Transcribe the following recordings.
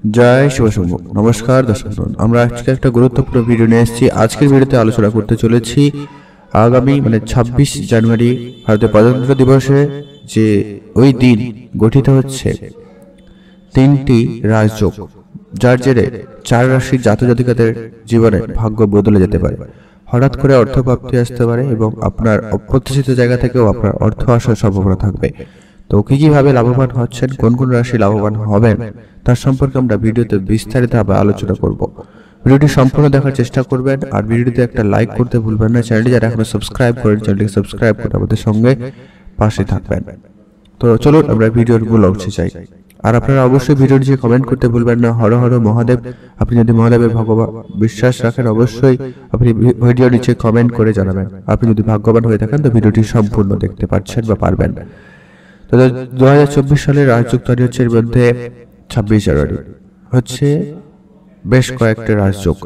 জয় শিবশম্ভু। নমস্কার দর্শক বন্ধু, আমরা আজকে একটা গুরুত্বপূর্ণ ভিডিও নিয়ে এসেছি। আজকের ভিডিওতে আলোচনা করতে চলেছি আগামী 26 জানুয়ারি ভারতের প্রজাতন্ত্র দিবসে যে ওই দিন গঠিত হচ্ছে তিনটি রাজযোগ, যার জেরে 4 রাশির জাতক জাতিকাদের জীবনে ভাগ্য বদলে যেতে পারে। হঠাৎ করে অর্থপ্রাপ্তি আসতে পারে এবং আপনার অপ্রত্যাশিত জায়গা থেকেও আপনার অর্থ আসার সম্ভাবনা থাকবে। তো কিভাবে লাভবান হচ্ছেন, কোন কোন রাশি লাভবান হবেন, তার সম্পর্কে আমরা ভিডিওতে বিস্তারিতভাবে আলোচনা করব। ভিডিওটি সম্পূর্ণ দেখার চেষ্টা করবেন আর ভিডিওতে একটা লাইক করতে ভুলবেন না। চ্যানেলটি যারা এখনো সাবস্ক্রাইব করেন, চ্যানেলটিকে সাবস্ক্রাইব করে আমাদের সঙ্গে পাশে থাকবেন। তো চলুন আমরা ভিডিওর মূল অংশে যাই। আর আপনারা অবশ্যই ভিডিওর নিচে কমেন্ট করতে ভুলবেন না হর হর মহাদেব। আপনি যদি মহাদেবের ভগবান বিশ্বাস রাখেন, অবশ্যই আপনি ভিডিওর নিচে কমেন্ট করে জানাবেন। আপনি যদি ভাগ্যবান হয়ে থাকেন তো ভিডিওটি সম্পূর্ণ দেখতে পাচ্ছেন বা পারবেন। তো 2024 সালের রাজযোগ তৈরি হচ্ছে, এর মধ্যে 26 জানুয়ারি হচ্ছে বেশ কয়েকটা রাজযোগ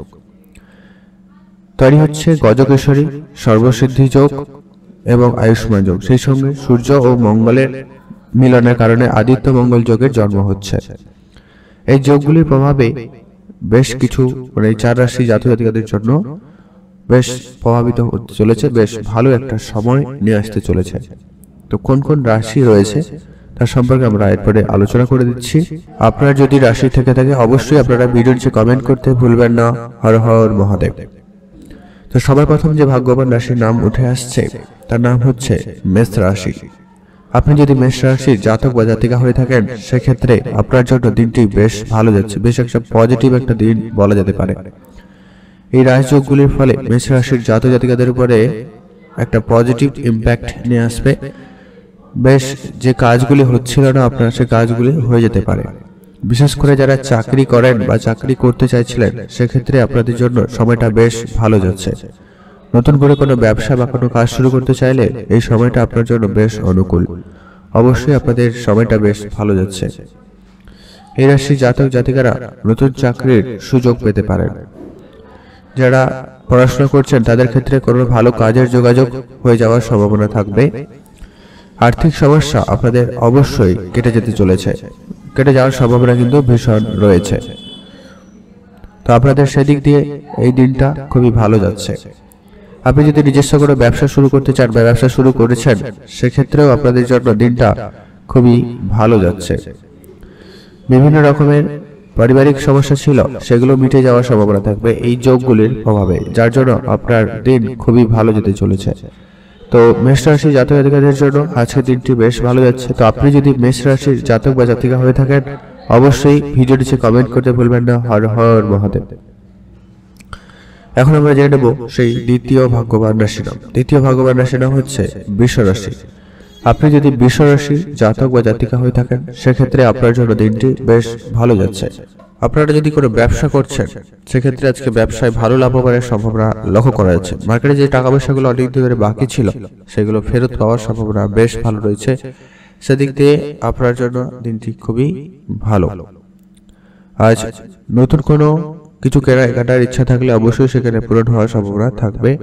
তৈরি হচ্ছে। গজকেশরী, সর্বসিদ্ধি যোগ এবং আয়ুষ্মান যোগ, সেই সঙ্গে সূর্য ও মঙ্গলের মিলনের কারণে আদিত্য মঙ্গল যোগের জন্ম হচ্ছে। এই যোগগুলির প্রভাবে বেশ কিছু এই 4 রাশি জাতক জাতিকাদের জন্য বেশ প্রভাবিত হতে চলেছে, বেশ ভালো একটা সময় নিয়ে আসতে চলেছে। তো কোন কোন রাশি রয়েছে তার সম্পর্কে আমরা এরপরে আলোচনা করে দিচ্ছি। আপনারা যদি রাশি থেকে থাকে অবশ্যই আপনারা ভিডিওর নিচে কমেন্ট করতে ভুলবেন না হর হর মহাদেব। তো সবার প্রথম যে ভাগ্যবান রাশির নাম উঠে আসছে তার নাম হচ্ছে মেষ রাশি। আপনি যদি মেষ রাশির জাতক বা জাতিকা হয়ে থাকেন সেক্ষেত্রে আপনার জন্য দিনটি বেশ ভালো যাচ্ছে, বেশ একটা পজিটিভ একটা দিন বলা যেতে পারে। এই রাজযোগগুলির ফলে মেষ রাশির জাতক জাতিকাদের উপরে একটা পজিটিভ ইম্প্যাক্ট নিয়ে আসবে। বেশ যে কাজগুলি হচ্ছিল না আপনার, সে কাজগুলি হয়ে যেতে পারে। বিশেষ করে যারা চাকরি করেন বা চাকরি করতে চাইছিলেন সেক্ষেত্রে আপনাদের জন্য সময়টা বেশ ভালো যাচ্ছে। নতুন করে কোনো ব্যবসা বা কোনো কাজ শুরু করতে চাইলে এই সময়টা আপনার জন্য বেশ অনুকূল। অবশ্যই আপনাদের সময়টা বেশ ভালো যাচ্ছে। এই রাশির জাতক জাতিকারা নতুন চাকরির সুযোগ পেতে পারেন। যারা পড়াশোনা করছেন তাদের ক্ষেত্রে কোনো ভালো কাজের যোগাযোগ হয়ে যাওয়ার সম্ভাবনা থাকবে। আর্থিক সমস্যা আপনাদের অবশ্যই কেটে যেতে চলেছে, কেটে যাওয়ার সম্ভাবনা কিন্তু ভীষণ রয়েছে। তো আপনাদের সেদিক দিয়ে এই দিনটা খুবই ভালো যাচ্ছে। আপনি যদি নিজস্ব কোনো ব্যবসা শুরু করতে চান বা ব্যবসা শুরু করেছেন সেক্ষেত্রেও আপনাদের জন্য দিনটা খুবই ভালো যাচ্ছে। বিভিন্ন রকমের পারিবারিক সমস্যা ছিল সেগুলো মিটে যাওয়ার সম্ভাবনা থাকবে এই যোগগুলির প্রভাবে, যার জন্য আপনার দিন খুবই ভালো যেতে চলেছে। তো মেষ রাশি জাতক জাতিকাদের জন্য আজকের দিনটি বেশ ভালো যাচ্ছে। তো আপনি যদি মেষ রাশির জাতক বা জাতিকা হয়ে থাকেন অবশ্যই ভিডিও নিচে কমেন্ট করতে ভুলবেন না হর হর মহাদেব। এখন আমরা জেনে নেব সেই দ্বিতীয় ভাগ্যবান রাশির নাম। দ্বিতীয় ভাগ্যবান রাশির নাম হচ্ছে বৃষ রাশি। আপনি যদি বৃষ রাশির জাতক বা জাতিকা হয়ে থাকেন সেক্ষেত্রে আপনার জন্য দিনটি বেশ ভালো যাচ্ছে। আপনারা যদি কোনো ব্যবসা করছেন সেক্ষেত্রে আজকে ব্যবসায় ভালো লাভবানের সম্ভাবনা লক্ষ্য করা যাচ্ছে। মার্কেটে যে টাকা পয়সাগুলো অনেক দিন ধরে বাকি ছিল সেগুলো ফেরত পাওয়ার সম্ভাবনা বেশ ভালো রয়েছে। সেদিক দিয়ে আপনার জন্য দিনটি খুবই ভালো। আজ নতুন কোনো কিছু কেনার ইচ্ছা থাকলে অবশ্যই সেখানে পূরণ হওয়ার সম্ভাবনা থাকবে।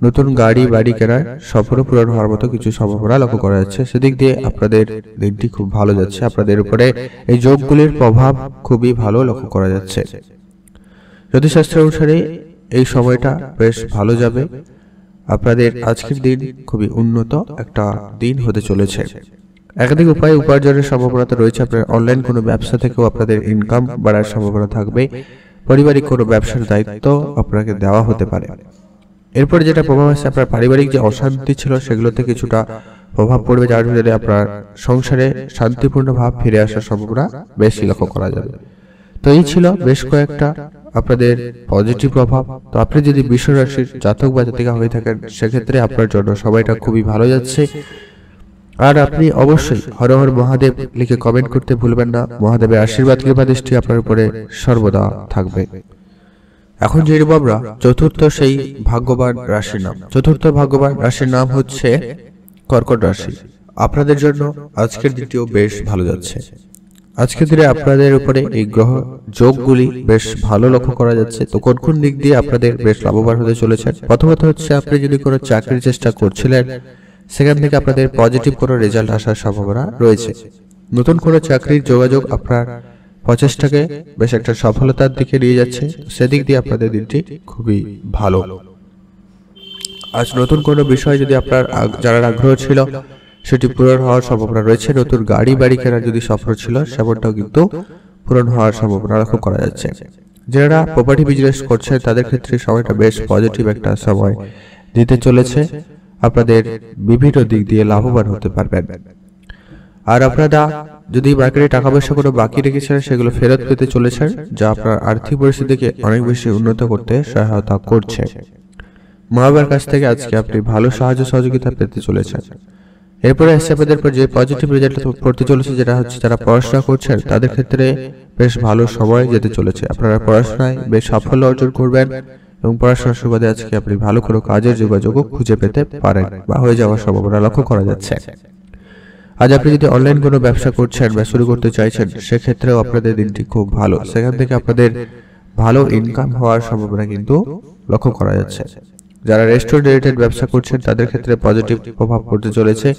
নতুন গাড়ি বাড়ি কেনার স্বপ্ন পূরণ হওয়ার মতো কিছু সম্ভাবনা লক্ষ্য করা যাচ্ছে। সেদিক দিয়ে আপনাদের দিনটি খুব ভালো যাচ্ছে। আপনাদের উপরে এই যোগগুলির প্রভাব খুবই ভালো লক্ষ্য করা যাচ্ছে। জ্যোতিষশাস্ত্র অনুসারে এই সময়টা বেশ ভালো যাবে। আপনাদের আজকের দিন খুবই উন্নত একটা দিন হতে চলেছে। একাধিক উপায়ে উপার্জনের সম্ভাবনা রয়েছে। আপনার অনলাইন কোনো ব্যবসা থেকেও আপনাদের ইনকাম বাড়ার সম্ভাবনা থাকবে। পারিবারিক কোনো ব্যবসার দায়িত্ব আপনাকে দেওয়া হতে পারে। এরপরে যেটা প্রভাব আছে, আপনার পারিবারিক যে অশান্তি ছিল সেগুলোতে কিছুটা প্রভাব পড়বে, যার জন্য আপনার সংসারে শান্তিপূর্ণ ভাব ফিরে আসার সম্ভাবনা বেশি লক্ষ্য করা যাবে। তো এই ছিল বেশ কয়েকটা আপনাদের পজিটিভ প্রভাব। তো আপনি যদি বৃষ রাশির জাতক বা জাতিকা হয়ে থাকেন সেক্ষেত্রে আপনার জন্য সময়টা খুবই ভালো যাচ্ছে। আর আপনি অবশ্যই হর হর মহাদেব লিখে কমেন্ট করতে ভুলবেন না। মহাদেবের আশীর্বাদ কৃপা দৃষ্টি আপনার উপরে সর্বদা থাকবে। এখন যে আমরা চতুর্থ সেই ভাগ্যবান রাশির নাম। চতুর্থ ভাগ্যবান রাশির নাম হচ্ছে কর্কট রাশি। আপনাদের জন্য আজকের দিনটিও বেশ ভালো যাচ্ছে। আজকের দিনে আপনাদের উপরে এই গ্রহ যোগগুলি বেশ ভালো লক্ষ্য করা যাচ্ছে। তো কোন কোন দিক দিয়ে আপনাদের বেশ লাভবান হতে চলেছেন? প্রথমত হচ্ছে আপনি যদি কোনো চাকরির চেষ্টা করছিলেন সেখান থেকে আপনাদের পজিটিভ কোনো রেজাল্ট আসার সম্ভাবনা রয়েছে। নতুন কোনো চাকরির যোগাযোগ আপনার প্রচেষ্টাকে বেশ একটা সফলতার দিকে নিয়ে যাচ্ছে। সেদিক দিয়ে আপনাদের দিনটি খুবই ভালো। আজ নতুন কোনো বিষয় যদি আপনার জানার আগ্রহ ছিল সেটি পূরণ হওয়ার সম্ভাবনা রয়েছে। নতুন গাড়ি বাড়ি কেনার যদি স্বপ্ন ছিল সেমনটাও কিন্তু পূরণ হওয়ার সম্ভাবনা লক্ষ্য করা যাচ্ছে। যারা প্রপার্টি বিজনেস করছে তাদের ক্ষেত্রে সময়টা বেশ পজিটিভ একটা সময় দিতে চলেছে। আপনাদের বিভিন্ন দিক দিয়ে লাভবান হতে পারবেন। আর আপনারা যদি মার্কেটে টাকা পয়সা কোনো বাকি রেখেছেন সেগুলো ফেরত পেতে চলেছেন, যা আপনার আর্থিক পরিস্থিতিকে অনেক বেশি উন্নত করতে সহায়তা করছে। মা বাবার কাছ থেকে আজকে আপনি ভালো সাহায্য সহযোগিতা পেতে চলেছেন। এরপরে আসছে আপনাদের যে পজিটিভ রেজাল্ট পড়তে চলেছে, যেটা হচ্ছে যারা পড়াশোনা করছেন তাদের ক্ষেত্রে বেশ ভালো সময় যেতে চলেছে। আপনারা পড়াশোনায় বেশ সাফল্য অর্জন করবেন এবং পড়াশোনার সুবাদে আজকে আপনি ভালো কোনো কাজের যোগাযোগও খুঁজে পেতে পারেন বা হয়ে যাওয়ার সম্ভাবনা লক্ষ্য করা যাচ্ছে। আজ আপনি যদি অনলাইন কোনো ব্যবসা করছেন বা শুরু করতে চাইছেন সেক্ষেত্রেও আপনাদের দিনটি খুব ভালো। সেখান থেকে আপনাদের ভালো ইনকাম হওয়ার সম্ভাবনা কিন্তু লক্ষ্য করা যাচ্ছে। যারা রেস্টুরেন্ট রিলেটেড ব্যবসা করছেন তাদের ক্ষেত্রে পজিটিভ প্রভাব পড়তে চলেছে।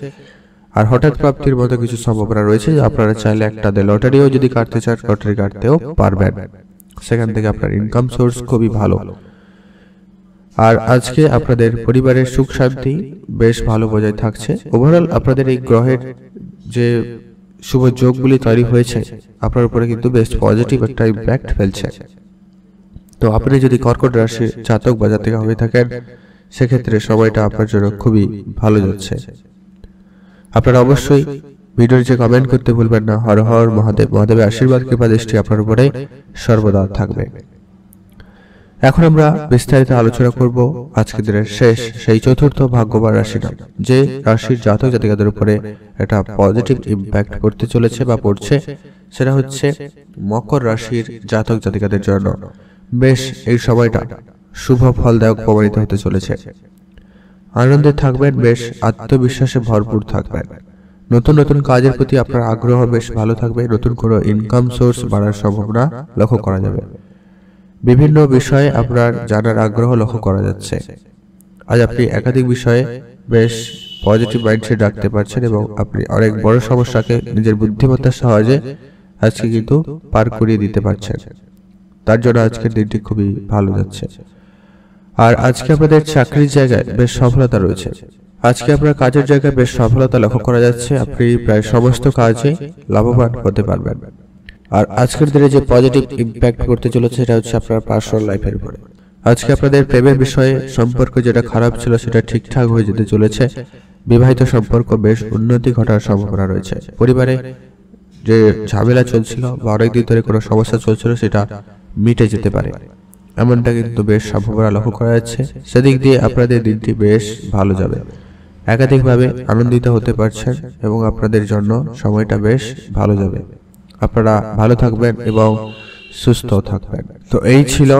আর হঠাৎ প্রাপ্তির মতো কিছু সম্ভাবনা রয়েছে, যে আপনারা চাইলে একটা লটারিও যদি কাটতে চান লটারি কাটতেও পারবেন। সেখান থেকে আপনার ইনকাম সোর্স খুবই ভালো। আর আজকে আপনাদের পরিবারের সুখ শান্তি বেশ ভালো বজায় থাকছে। ওভারঅল আপনাদের এই গ্রহের যে শুভ যোগগুলি তৈরি হয়েছে আপনার উপরে কিন্তু বেশ পজিটিভ একটা ইম্প্যাক্ট ফেলছে। তো আপনি যদি কর্কট রাশির জাতক বা জাতিকা হয়ে থাকেন সেক্ষেত্রে সময়টা আপনার জন্য খুবই ভালো যাচ্ছে। আপনারা অবশ্যই ভিডিওর যে কমেন্ট করতে ভুলবেন না। হর হর মহাদেব, মহাদেবের আশীর্বাদ কৃপা দৃষ্টি আপনার উপরে সর্বদা থাকবে। এখন আমরা বিস্তারিত আলোচনা করব আজকের দিনের শেষ সেই চতুর্থ ভাগ্যবান রাশি নাম, যে রাশির জাতক জাতিকাদের উপরে একটা পজিটিভ ইম্প্যাক্ট করতে চলেছে বা পড়ছে, সেটা হচ্ছে মকর রাশির জাতক জাতিকাদের জন্য বেশ এই সময়টা শুভ ফলদায়ক প্রমাণিত হতে চলেছে। আনন্দে থাকবেন, বেশ আত্মবিশ্বাসে ভরপুর থাকবেন। নতুন নতুন কাজের প্রতি আপনার আগ্রহ বেশ ভালো থাকবে। নতুন কোনো ইনকাম সোর্স বাড়ার সম্ভাবনা লক্ষ্য করা যাবে। বিভিন্ন বিষয়ে আপনার জানার আগ্রহ লক্ষ্য করা যাচ্ছে। আজ আপনি একাধিক বিষয়ে বেশ পজিটিভ মাইন্ডসেট রাখতে পারছেন এবং আপনি অনেক বড় সমস্যাকে নিজের বুদ্ধিমত্তার সাহায্যে আজকে কিন্তু পার করিয়ে দিতে পারছেন। তার জন্য আজকের দিনটি খুবই ভালো যাচ্ছে। আর আজকে আপনাদের চাকরির জায়গায় বেশ সফলতা রয়েছে। আজকে আপনার কাজের জায়গায় বেশ সফলতা লক্ষ্য করা যাচ্ছে। আপনি প্রায় সমস্ত কাজে লাভবান হতে পারবেন। আর আজকের দিনে যে পজিটিভ ইম্প্যাক্ট করতে চলেছে সেটা হচ্ছে আপনার পার্সোনাল লাইফের উপরে। আজকে আপনাদের প্রেমের বিষয়ে সম্পর্ক যেটা খারাপ ছিল সেটা ঠিকঠাক হয়ে যেতে চলেছে। বিবাহিত সম্পর্ক বেশ উন্নতি ঘটার সম্ভাবনা রয়েছে। পরিবারে যে ঝামেলা চলছিল বা অনেকদিন ধরে কোনো সমস্যা চলছিল সেটা মিটে যেতে পারে, এমনটা কিন্তু বেশ সম্ভাবনা লক্ষ্য করা যাচ্ছে। সেদিক দিয়ে আপনাদের দিনটি বেশ ভালো যাবে। একাধিকভাবে আনন্দিত হতে পারছেন এবং আপনাদের জন্য সময়টা বেশ ভালো যাবে। আপনারা ভালো থাকবেন এবং সুস্থ থাকবেন। তো এই ছিল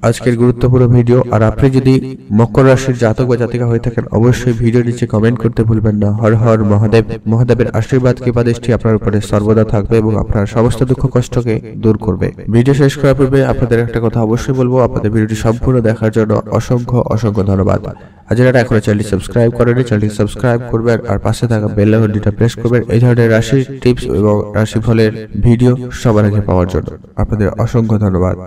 আজকের গুরুত্বপূর্ণ ভিডিও। আর আপনি যদি মকর রাশির জাতক বা জাতিকা হয়ে থাকেন অবশ্যই ভিডিও নিচে কমেন্ট করতে ভুলবেন না। হর হর মহাদেব, মহাদেবের আশীর্বাদ কৃপা দৃষ্টি আপনার উপরে সর্বদা থাকবে এবং আপনার সমস্ত দুঃখ কষ্টকে দূর করবে। ভিডিও শেষ করার পূর্বে আপনাদের একটা কথা অবশ্যই বলবো, আপনাদের ভিডিওটি সম্পূর্ণ দেখার জন্য অসংখ্য অসংখ্য ধন্যবাদ। আর যারা এখনো চ্যানেলটি সাবস্ক্রাইব করেনি চ্যানেলটি সাবস্ক্রাইব করবেন আর পাশে থাকা বেল আইকনটা প্রেস করবেন এই ধরনের রাশি টিপস এবং রাশিফলের ভিডিও সবার আগে পাওয়ার জন্য। আপনাদের অসংখ্য ধন্যবাদ।